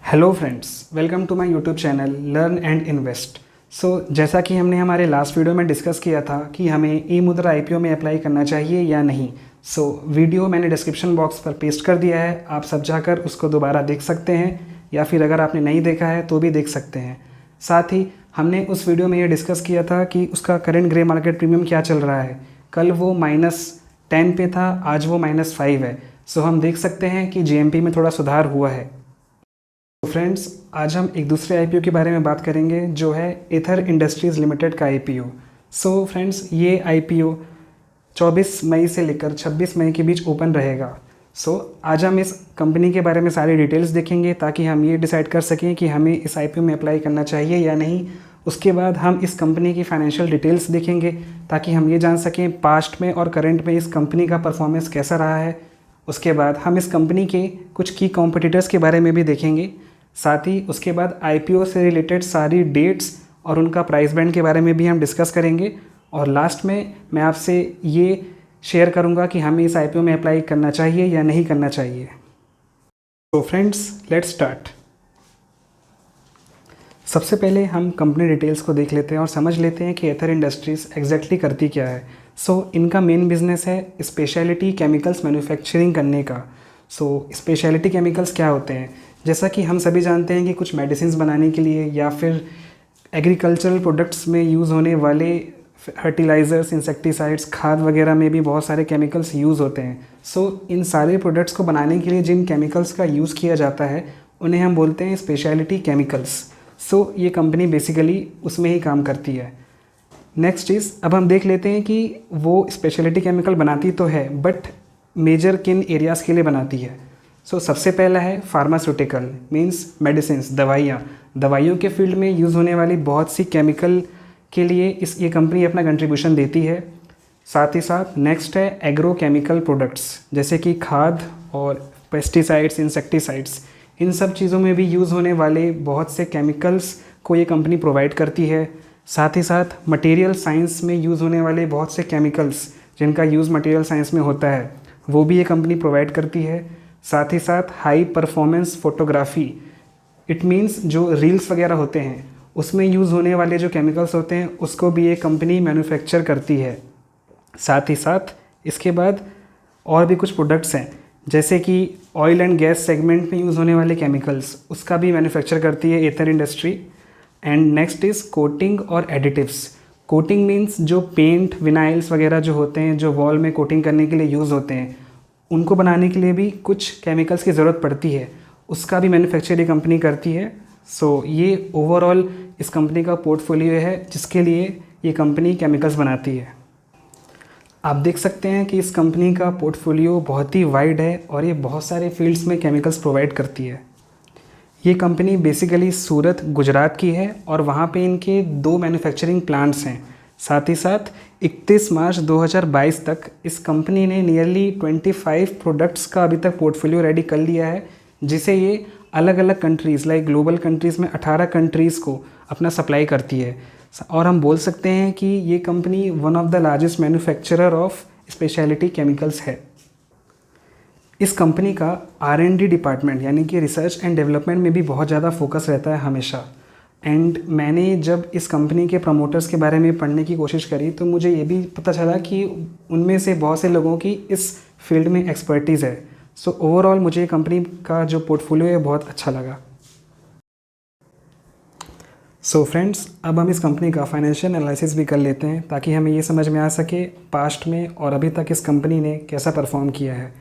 Hello friends, welcome to my YouTube channel learn and invest. जैसा कि हमने हमारे लास्ट वीडियो में डिस्कस किया था कि हमें ई मुद्रा आईपीओ में अप्लाई करना चाहिए या नहीं। वीडियो मैंने डिस्क्रिप्शन बॉक्स पर पेस्ट कर दिया है, आप सब जाकर उसको दोबारा देख सकते हैं या फिर अगर आपने नहीं देखा है तो भी देख सकते हैं। साथ ही हमने उस वीडियो में ये डिस्कस किया था कि उसका करंट ग्रे मार्केट प्रीमियम क्या चल रहा है। कल वो -10 पे था, आज वो -5 है। हम देख सकते हैं कि जीएमपी में थोड़ा सुधार हुआ है। तो फ्रेंड्स, आज हम एक दूसरे आईपीओ के बारे में बात करेंगे जो है एथर इंडस्ट्रीज़ लिमिटेड का आईपीओ। फ्रेंड्स, ये आईपीओ 24 मई से लेकर 26 मई के बीच ओपन रहेगा। आज हम इस कंपनी के बारे में सारी डिटेल्स देखेंगे ताकि हम ये डिसाइड कर सकें कि हमें इस आईपीओ में अप्लाई करना चाहिए या नहीं। उसके बाद हम इस कंपनी की फाइनेंशियल डिटेल्स देखेंगे ताकि हम ये जान सकें पास्ट में और करंट में इस कंपनी का परफॉर्मेंस कैसा रहा है। उसके बाद हम इस कंपनी के कुछ की कॉम्पिटिटर्स के बारे में भी देखेंगे। साथ ही उसके बाद आईपीओ से रिलेटेड सारी डेट्स और उनका प्राइस बैंड के बारे में भी हम डिस्कस करेंगे। और लास्ट में मैं आपसे ये शेयर करूंगा कि हमें इस आईपीओ में अप्लाई करना चाहिए या नहीं करना चाहिए। Friends, let's start. सबसे पहले हम कंपनी डिटेल्स को देख लेते हैं और समझ लेते हैं कि एथर इंडस्ट्रीज़ एग्जैक्टली करती क्या है। इनका मेन बिजनेस है स्पेशलिटी केमिकल्स मैन्युफैक्चरिंग करने का। स्पेशलिटी केमिकल्स क्या होते हैं? जैसा कि हम सभी जानते हैं कि कुछ मेडिसिन्स बनाने के लिए या फिर एग्रीकल्चरल प्रोडक्ट्स में यूज़ होने वाले फर्टिलाइज़र्स, इंसेक्टिसाइड्स, खाद वगैरह में भी बहुत सारे केमिकल्स यूज़ होते हैं। इन सारे प्रोडक्ट्स को बनाने के लिए जिन केमिकल्स का यूज़ किया जाता है उन्हें हम बोलते हैं स्पेशलिटी केमिकल्स। ये कंपनी बेसिकली उसमें ही काम करती है। नेक्स्ट चीज़, अब हम देख लेते हैं कि वो स्पेशलिटी केमिकल बनाती तो है बट मेजर किन एरियाज़ के लिए बनाती है। सबसे पहला है फार्मास्यूटिकल, मींस मेडिसिन्स, दवाइयों के फील्ड में यूज़ होने वाली बहुत सी केमिकल के लिए ये कंपनी अपना कंट्रीब्यूशन देती है। साथ ही साथ नेक्स्ट है एग्रो केमिकल प्रोडक्ट्स, जैसे कि खाद और पेस्टिसाइड्स, इंसेक्टिसाइड्स, इन सब चीज़ों में भी यूज़ होने वाले बहुत से केमिकल्स को ये कंपनी प्रोवाइड करती है। साथ ही साथ मटेरियल साइंस में यूज़ होने वाले बहुत से केमिकल्स जिनका यूज़ मटेरियल साइंस में होता है वो भी ये कंपनी प्रोवाइड करती है। साथ ही साथ high performance photography, it means जो रील्स वगैरह होते हैं उसमें यूज़ होने वाले जो केमिकल्स होते हैं उसको भी ये कंपनी मैन्युफैक्चर करती है। साथ ही साथ इसके बाद और भी कुछ प्रोडक्ट्स हैं जैसे कि ऑयल एंड गैस सेगमेंट में यूज़ होने वाले केमिकल्स, उसका भी मैन्युफैक्चर करती है Aether industry. And next is coating और एडिटिव्स। कोटिंग मीन्स जो पेंट, विनाइल्स वगैरह जो होते हैं जो वॉल में कोटिंग करने के लिए यूज़ होते हैं, उनको बनाने के लिए भी कुछ केमिकल्स की ज़रूरत पड़ती है, उसका भी मैन्युफैक्चर ये कंपनी करती है। ये ओवरऑल इस कंपनी का पोर्टफोलियो है जिसके लिए ये कंपनी केमिकल्स बनाती है। आप देख सकते हैं कि इस कंपनी का पोर्टफोलियो बहुत ही वाइड है और ये बहुत सारे फील्ड्स में केमिकल्स प्रोवाइड करती है। ये कंपनी बेसिकली सूरत, गुजरात की है और वहाँ पे इनके 2 मैन्युफैक्चरिंग प्लांट्स हैं। साथ ही साथ 31 मार्च 2022 तक इस कंपनी ने नियरली 25 प्रोडक्ट्स का अभी तक पोर्टफोलियो रेडी कर लिया है, जिसे ये अलग अलग कंट्रीज़ लाइक ग्लोबल कंट्रीज़ में 18 कंट्रीज़ को अपना सप्लाई करती है। और हम बोल सकते हैं कि ये company one of the largest manufacturer of speciality chemicals है। इस कंपनी का R&D डिपार्टमेंट यानी कि रिसर्च एंड डेवलपमेंट में भी बहुत ज़्यादा फोकस रहता है हमेशा। एंड मैंने जब इस कंपनी के प्रमोटर्स के बारे में पढ़ने की कोशिश करी तो मुझे ये भी पता चला कि उनमें से बहुत से लोगों की इस फील्ड में एक्सपर्टीज़ है। ओवरऑल मुझे कंपनी का जो पोर्टफोलियो है बहुत अच्छा लगा। फ्रेंड्स, अब हम इस कंपनी का फाइनेंशियल एनालिसिस भी कर लेते हैं ताकि हमें ये समझ में आ सके पास्ट में और अभी तक इस कंपनी ने कैसा परफॉर्म किया है।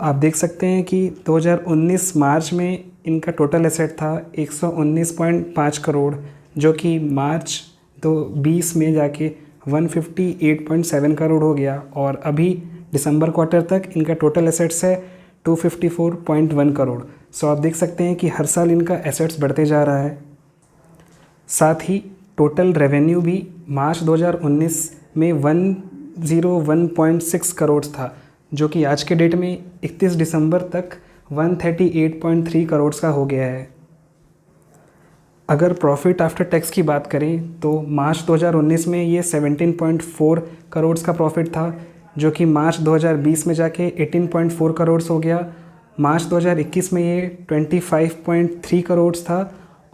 आप देख सकते हैं कि 2019 मार्च में इनका टोटल एसेट था 119.5 करोड़, जो कि मार्च 2020 में जाके 158.7 करोड़ हो गया और अभी दिसंबर क्वार्टर तक इनका टोटल एसेट्स है 254.1 करोड़। आप देख सकते हैं कि हर साल इनका एसेट्स बढ़ते जा रहा है। साथ ही टोटल रेवेन्यू भी मार्च 2019 में 101.6 करोड़ था, जो कि आज के डेट में 31 दिसंबर तक 138.3 करोड़ का हो गया है। अगर प्रॉफिट आफ्टर टैक्स की बात करें तो मार्च 2019 में ये 17.4 करोड़ का प्रॉफिट था, जो कि मार्च 2020 में जाके 18.4 करोड़ हो गया मार्च 2021 में ये 25.3 करोड़ था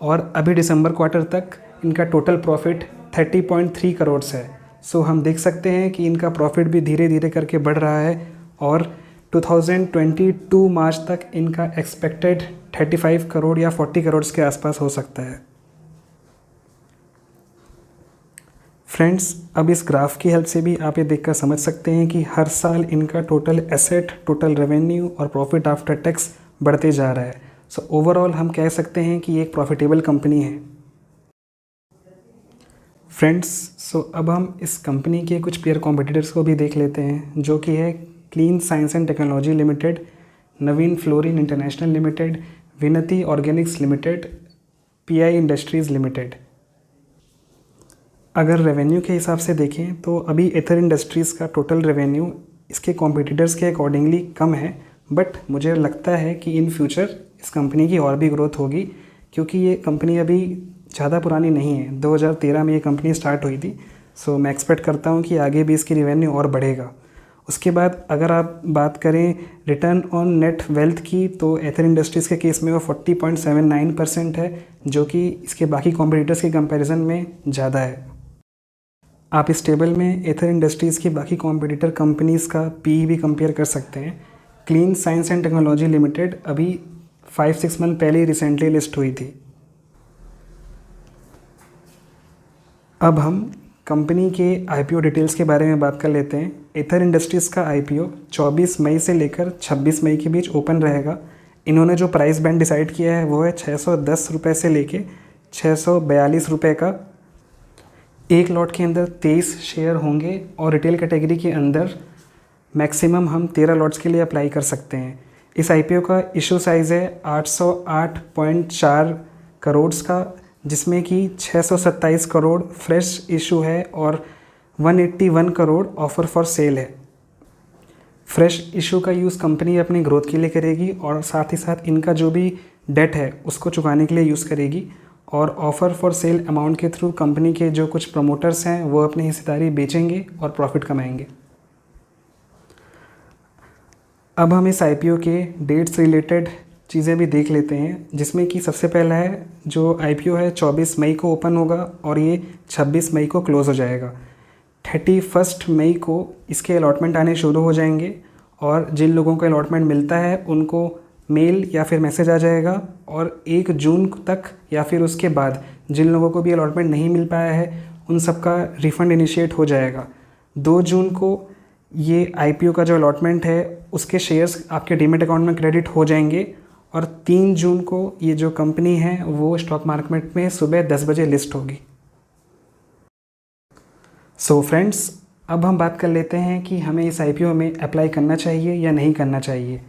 और अभी दिसंबर क्वार्टर तक इनका टोटल प्रॉफिट 30.3 करोड़ है। सो हम देख सकते हैं कि इनका प्रॉफिट भी धीरे धीरे करके बढ़ रहा है और 2022 मार्च तक इनका एक्सपेक्टेड 35 करोड़ या 40 करोड़ के आसपास हो सकता है। फ्रेंड्स, अब इस ग्राफ की हेल्प से भी आप ये देखकर समझ सकते हैं कि हर साल इनका टोटल एसेट, टोटल रेवेन्यू और प्रॉफिट आफ्टर टैक्स बढ़ते जा रहा है। सो ओवरऑल हम कह सकते हैं कि ये एक प्रॉफिटेबल कंपनी है। फ्रेंड्स, सो अब हम इस कंपनी के कुछ पीयर कॉम्पिटिटर्स को भी देख लेते हैं, जो कि है Clean Science and Technology limited, Navin Fluorine International limited, Vinati Organics limited, PI industries limited. अगर रेवेन्यू के हिसाब से देखें तो अभी एथर इंडस्ट्रीज़ का टोटल रेवेन्यू इसके कॉम्पिटिटर्स के अकॉर्डिंगली कम है, बट मुझे लगता है कि इन फ्यूचर इस कंपनी की और भी ग्रोथ होगी, क्योंकि ये कंपनी अभी ज़्यादा पुरानी नहीं है। 2013 में ये कंपनी स्टार्ट हुई थी। सो मैं एक्सपेक्ट करता हूँ कि आगे भी इसकी रेवेन्यू और बढ़ेगा। उसके बाद अगर आप बात करें रिटर्न ऑन नेट वेल्थ की, तो एथर इंडस्ट्रीज़ के केस में वो 40.79% है, जो कि इसके बाकी कॉम्पिटिटर्स के कंपैरिजन में ज़्यादा है। आप इस टेबल में एथर इंडस्ट्रीज़ की बाकी कॉम्पिटिटर कंपनीज़ का पी भी कंपेयर कर सकते हैं। Clean Science and Technology limited अभी 5-6 मंथ पहले ही रिसेंटली लिस्ट हुई थी। अब हम कंपनी के आईपीओ डिटेल्स के बारे में बात कर लेते हैं। एथर इंडस्ट्रीज़ का आईपीओ 24 मई से लेकर 26 मई के बीच ओपन रहेगा। इन्होंने जो प्राइस बैंड डिसाइड किया है वो है 610 रुपये से लेके 642 रुपये का। एक लॉट के अंदर 23 शेयर होंगे और रिटेल कैटेगरी के अंदर मैक्सिमम हम 13 लॉट्स के लिए अप्लाई कर सकते हैं। इस आईपीओ का इशू साइज़ है 808.4 करोड़ का, जिसमें कि 627 करोड़ फ्रेश इशू है और 181 करोड़ ऑफ़र फॉर सेल है। फ्रेश इशू का यूज़ कंपनी अपनी ग्रोथ के लिए करेगी और साथ ही साथ इनका जो भी डेट है उसको चुकाने के लिए यूज़ करेगी, और ऑफ़र फॉर सेल अमाउंट के थ्रू कंपनी के जो कुछ प्रमोटर्स हैं वो अपनी हिस्सेदारी बेचेंगे और प्रॉफिट कमाएंगे। अब हम इस आईपीओ के डेट्स रिलेटेड चीज़ें भी देख लेते हैं, जिसमें कि सबसे पहला है जो आईपीओ है 24 मई को ओपन होगा और ये 26 मई को क्लोज़ हो जाएगा। 31 मई को इसके अलॉटमेंट आने शुरू हो जाएंगे और जिन लोगों को अलॉटमेंट मिलता है उनको मेल या फिर मैसेज आ जाएगा, और 1 जून तक या फिर उसके बाद जिन लोगों को भी अलॉटमेंट नहीं मिल पाया है उन सब का रिफ़ंड इनिशिएट हो जाएगा। 2 जून को ये आईपीओ का जो अलॉटमेंट है उसके शेयर्स आपके डीमैट अकाउंट में क्रेडिट हो जाएंगे, और 3 जून को ये जो कंपनी है वो स्टॉक मार्केट में सुबह 10 बजे लिस्ट होगी। सो फ्रेंड्स, अब हम बात कर लेते हैं कि हमें इस आईपीओ में अप्लाई करना चाहिए या नहीं करना चाहिए।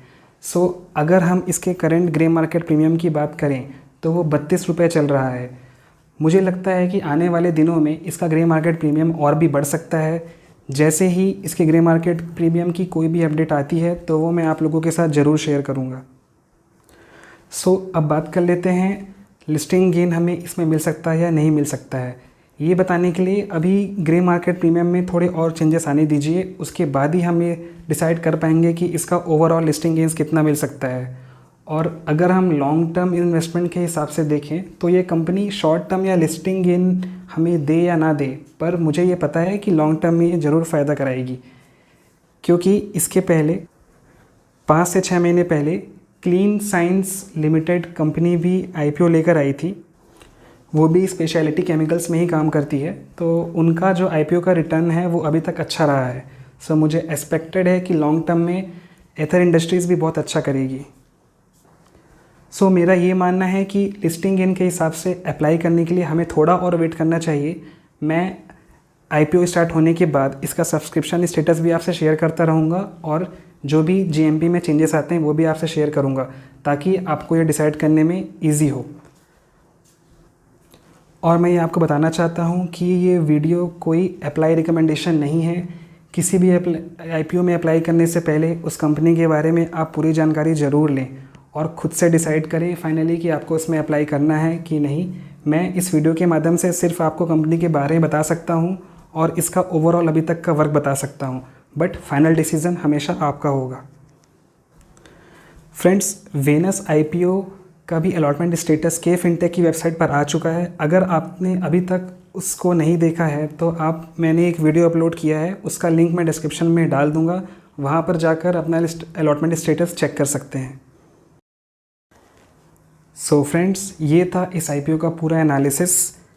सो अगर हम इसके करंट ग्रे मार्केट प्रीमियम की बात करें तो वो 32 रुपये चल रहा है। मुझे लगता है कि आने वाले दिनों में इसका ग्रे मार्केट प्रीमियम और भी बढ़ सकता है। जैसे ही इसके ग्रे मार्केट प्रीमियम की कोई भी अपडेट आती है तो वो मैं आप लोगों के साथ ज़रूर शेयर करूँगा। सो अब बात कर लेते हैं लिस्टिंग गेन हमें इसमें मिल सकता है या नहीं मिल सकता है। ये बताने के लिए अभी ग्रे मार्केट प्रीमियम में थोड़े और चेंजेस आने दीजिए, उसके बाद ही हम ये डिसाइड कर पाएंगे कि इसका ओवरऑल लिस्टिंग गेन्स कितना मिल सकता है। और अगर हम लॉन्ग टर्म इन्वेस्टमेंट के हिसाब से देखें तो ये कंपनी शॉर्ट टर्म या लिस्टिंग गेन हमें दे या ना दे, पर मुझे ये पता है कि लॉन्ग टर्म में ये ज़रूर फ़ायदा कराएगी, क्योंकि इसके पहले 5 से 6 महीने पहले क्लीन साइंस लिमिटेड कंपनी भी आईपीओ लेकर आई थी। वो भी स्पेशलिटी केमिकल्स में ही काम करती है, तो उनका जो आईपीओ का रिटर्न है वो अभी तक अच्छा रहा है। सो मुझे एक्सपेक्टेड है कि लॉन्ग टर्म में एथर इंडस्ट्रीज़ भी बहुत अच्छा करेगी। सो मेरा ये मानना है कि लिस्टिंग गेन के हिसाब से अप्लाई करने के लिए हमें थोड़ा और वेट करना चाहिए। मैं आईपीओ स्टार्ट होने के बाद इसका सब्सक्रिप्शन स्टेटस भी आपसे शेयर करता रहूँगा, और जो भी जीएमपी में चेंजेस आते हैं वो भी आपसे शेयर करूँगा, ताकि आपको ये डिसाइड करने में ईजी हो। और मैं ये आपको बताना चाहता हूँ कि ये वीडियो कोई अप्लाई रिकमेंडेशन नहीं है। किसी भी आईपीओ में अप्लाई करने से पहले उस कंपनी के बारे में आप पूरी जानकारी ज़रूर लें और ख़ुद से डिसाइड करें फाइनली कि आपको इसमें अप्लाई करना है कि नहीं। मैं इस वीडियो के माध्यम से सिर्फ आपको कंपनी के बारे में बता सकता हूँ और इसका ओवरऑल अभी तक का वर्क बता सकता हूँ, बट फाइनल डिसीज़न हमेशा आपका होगा। फ्रेंड्स, वेनस IPO का भी अलॉटमेंट स्टेटस के फिनटेक की वेबसाइट पर आ चुका है। अगर आपने अभी तक उसको नहीं देखा है तो मैंने एक वीडियो अपलोड किया है, उसका लिंक मैं डिस्क्रिप्शन में डाल दूंगा, वहाँ पर जाकर अपना अलॉटमेंट स्टेटस चेक कर सकते हैं। सो फ्रेंड्स, ये था इस IPO का पूरा एनालिसिस।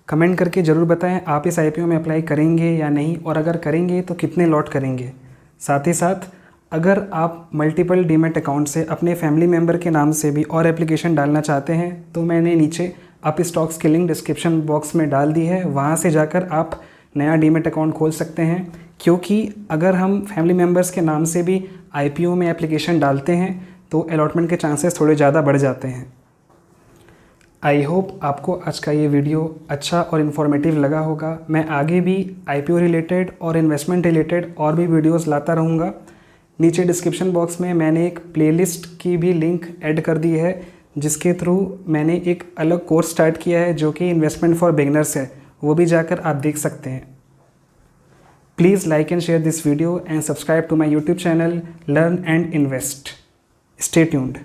कमेंट करके ज़रूर बताएं आप इस IPO में अप्लाई करेंगे या नहीं, और अगर करेंगे तो कितने लॉट करेंगे। साथ ही साथ अगर आप मल्टीपल डीमैट अकाउंट से अपने फैमिली मेम्बर के नाम से भी और एप्लीकेशन डालना चाहते हैं तो मैंने नीचे अप स्टॉक्स की लिंक डिस्क्रिप्शन बॉक्स में डाल दी है, वहाँ से जाकर आप नया डीमैट अकाउंट खोल सकते हैं। क्योंकि अगर हम फैमिली मेम्बर्स के नाम से भी IPO में एप्लीकेशन डालते हैं तो अलॉटमेंट के चांसेस थोड़े ज़्यादा बढ़ जाते हैं। आई होप आपको आज का ये वीडियो अच्छा और इन्फॉर्मेटिव लगा होगा। मैं आगे भी IPO रिलेटेड और इन्वेस्टमेंट रिलेटेड और भी वीडियोस लाता रहूँगा। नीचे डिस्क्रिप्शन बॉक्स में मैंने एक प्लेलिस्ट की भी लिंक ऐड कर दी है, जिसके थ्रू मैंने एक अलग कोर्स स्टार्ट किया है जो कि इन्वेस्टमेंट फॉर बिगनर्स है, वो भी जाकर आप देख सकते हैं। Please like and share this video and subscribe to my YouTube channel learn and invest. Stay tuned.